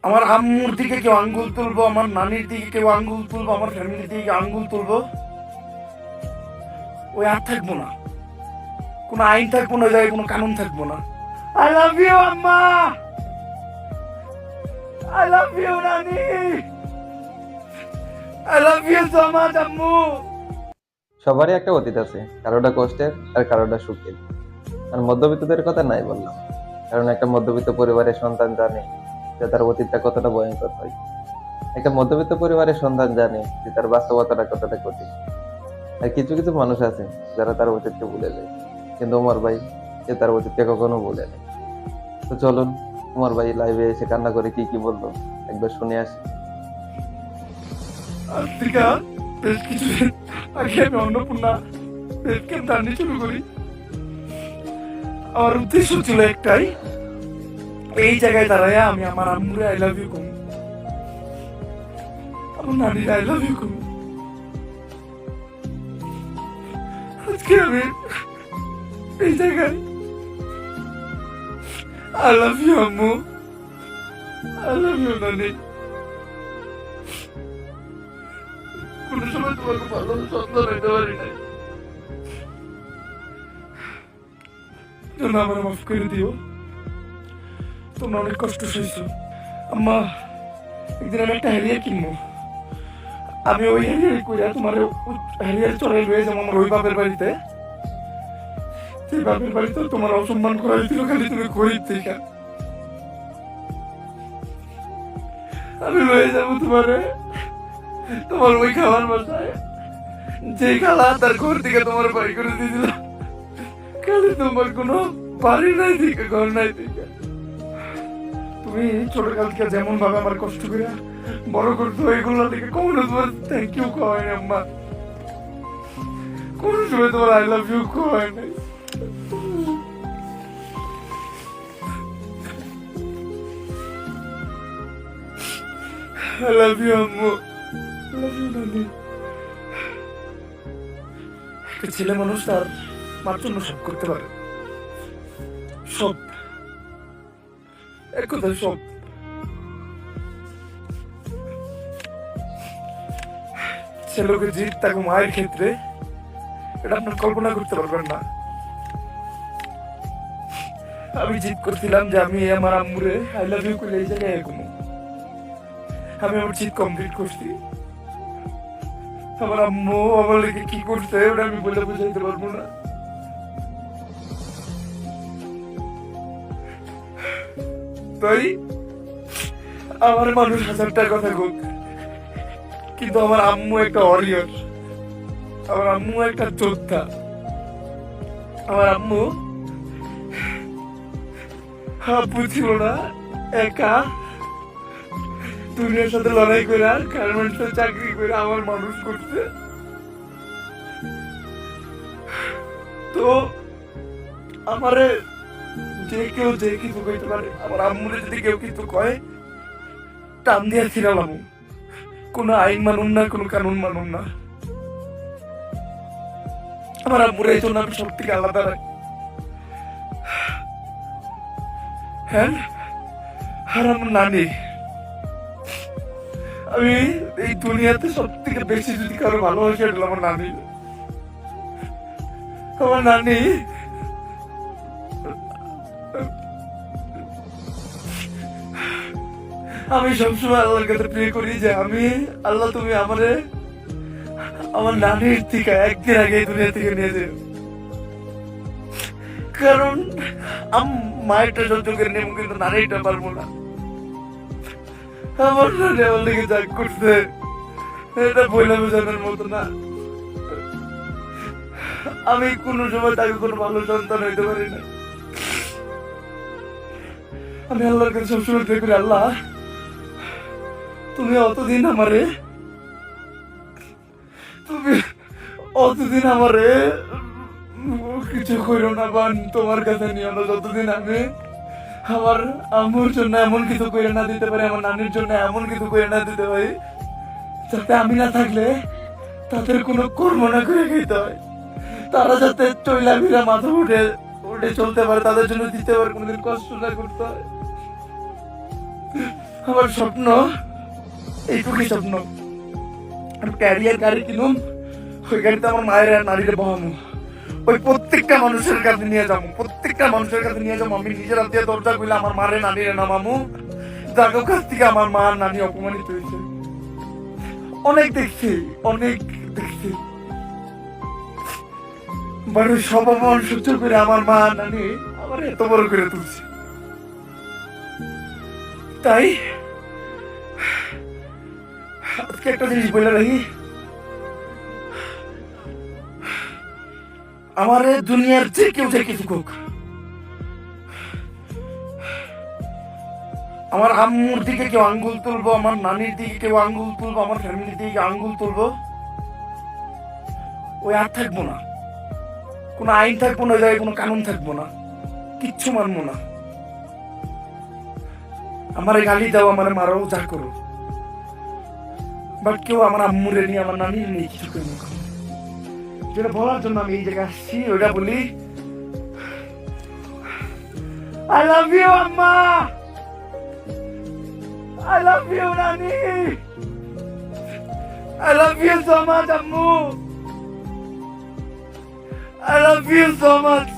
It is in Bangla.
আমার আম্মুর দিকে কেউ আঙ্গুল তুলবো, আমার নানির দিকে কেউ আঙ্গুল তুলবো, আমার ফ্যামিলির দিকে আঙ্গুল তুলবো, ওই আর থাকবো না। কোনো আইন থাকবো না, জায়গায় কোনো কানুন থাকবো না। আই লাভ ইউ আম্মা, আই লাভ ইউ নানি, I love you so much আম্মু। সবারই একটা অতীত আছে, কারোটা কষ্টের আর কারোটা সুখের। আর মধ্যবিত্তদের কথা নাই বললাম, কারণ একটা মধ্যবিত্ত পরিবারের সন্তান জানে যে তার অতীতটা কতটা ভয়ঙ্কর হয়। একটা মধ্যবিত্ত পরিবারের সন্তান জানে যে তার বাস্তবতাটা কতটা কঠিন। আর কিছু কিছু মানুষ আছে যারা তার অতীতকে ভুলে যায়, কিন্তু ওমর ভাই সে তার অতীতকে কখনো ভুলে নেই। তো চলুন ওমর ভাই লাইভে এসে কান্না করে কি কি বললো একবার শুনে আসি। আফ্রিকা বেশ কিছুদিন আগে আমি অন্নপূর্ণা বেশ ক্যাম্প জার্নি শুরু করি। আমার উদ্দেশ্য ছিল একটাই, এই জায়গায় দাঁড়ায় আমি আমার আম্মুরে আই লাভ ইউ কম, আমার নানির আই লাভ ইউ কম। আজকে আমি এই জায়গায় আই লাভ ইউ আম্মু, আই লাভ ইউ নানি। কোনো সময় তোমাকে ভালো সন্তান হইতে পারি নাই, জন্য আমার মাফ করে দিও। তোমরা অনেক কষ্ট সইছো। আম্মা, একদিন আমি একটা হ্যারিয়ার কিনবো। আমি ওই হ্যারিয়ার কইরা তোমার হ্যারিয়ার চড়াই লয়ে যাবো আমার ওই বাপের বাড়িতে। সেই বাপের বাড়িতে তোমার অসম্মান করা হয়েছিল খালি তুমি গরিব থেকে। আমি লয়ে যাবো তোমারে তোমার ওই খাবার বাসায়, যে খালা তার ঘর থেকে তোমার বাড়ি করে দিয়েছিল, খালি তোমার কোনো বাড়ি নাই দিকে, ঘর নাই দিকে। তুমি ছোটকাল থেকে যেমন ভাবে আমার কষ্ট করে বড় করতো, এগুলো থেকে কখনো তোমার থ্যাংক ইউ কয় না আম্মা, কোন সময় তোমার আই লাভ ইউ কয় নাই। I love you আম্মু, I love you নানি। একটা ছেলে মানুষ তার মার জন্য সব করতে পারে, সব, এক কথা সব। ছেলেকে জিত তাকে মায়ের ক্ষেত্রে, এটা আপনার কল্পনা করতে পারবেন না। আমি জিত করছিলাম যে আমি আমার আম্মুরে আই লাভ ইউ করে এই জায়গায় এগোবো। আমি আমার জিত কমপ্লিট করছি। আমার আম্মু আমার লেগে কি করছে ওটা আমি বলে বুঝাইতে পারবো না। তাই আমার মানুষ হাজারটার কথা হোক, কিন্তু আমার আম্মু একটা ওয়ারিয়র, আমার আম্মু একটা যোদ্ধা। আমার আম্মু আব্বু ছিল না, একা দুনিয়ার সাথে লড়াই করে আর গার্মেন্টস চাকরি করে আমার মানুষ করছে। তো আমারে যে কেউ যে কিছু কইতে পারে, আমার আম্মুরে যদি কেউ কিছু কয় টান দিয়া ছিলাম। কোনো আইন মানুন না, কোনো কানুন মানুন না। আমার আম্মুরে এই জন্য আমি সব থেকে আলাদা রাখি। হ্যাঁ, আর আমার নানি, আমি এই দুনিয়াতে সব থেকে বেশি যদি কারো ভালোবাসি এটা আমার নানি। আমার নানি আমি সবসময় আল্লাহর কাছে প্রে করি যে আমি আল্লাহ তুমি আমারে আমার নানির থেকে একদিন আগে এই দুনিয়া থেকে নিয়ে যাও, কারণ মায়েরটা সহ্য করে নেব কিন্তু নানিটা পারবো না। আমার নানি আমার লেগে যা করছে এটা বইলা বোঝানোর মতো না। আমি কোনো সময় তাকে কোনো ভালো সন্তান হইতে পারি না। আমি আল্লাহর কাছে সবসময় প্রে করি, আল্লাহ তুমি অতদিন আমারে কিছু করো না, বান তোমার কাছে নিয়ে আমরা যতদিন আমি আমার আম্মুর জন্য এমন কিছু করে না দিতে পারি, আমার নানির জন্য এমন কিছু করে না দিতে পারি যাতে আমি না থাকলে তাদের কোনো কর্ম না করে খেতে হয়, তারা যাতে চইলা ভিড়া মাথা উঠে উঠে চলতে পারে, তাদের জন্য দিতে পারে, কোনোদিন কষ্ট না করতে হয়। আমার স্বপ্ন এইটুকুই স্বপ্ন, আমি ক্যারিয়ার গাড়ি কিনুম, ওই গাড়িতে আমার মায়ের আর নারীরে বহামু, ওই প্রত্যেকটা মানুষের কাছে নিয়ে যাবো, প্রত্যেকটা মানুষের কাছে নিয়ে যাবো, আমি নিজের হাতে দরজা খুলে আমার মারে নারীরে নামামু, যার কাছ থেকে আমার মা নারী অপমানিত হয়েছে। অনেক দেখছি, অনেক দেখছি, বড় সব অপমান সহ্য করে আমার মা নানি আমার এত বড় করে তুলছে। তাই আজকে একটা জিনিস বলে রাখি, আমার দুনিয়ার যে কেউ যে কিছু হোক, আমার আম্মুর দিকে কেউ আঙ্গুল তুলবো, আমার নানির দিকে কেউ আঙ্গুল তুলবো, আমার ফ্যামিলির দিকে আঙ্গুল তুলবো, ওই আর থাকবো না, কোনো আইন থাকবো না, ওই জায়গায় কোনো কানুন থাকবো না, কিচ্ছু মানবো না। আমার গালি দাও, আমার মারাও, যা করো, বাট কেউ আমার আম্মুরে নিয়ে, আমার নানির নিয়ে কিছু করবো। যেটা বলার জন্য আমি এই জায়গায় আসছি, ওইটা বলি, I love you, আম্মা, I love you, নানি, I love you so much, আম্মু, I love you so much.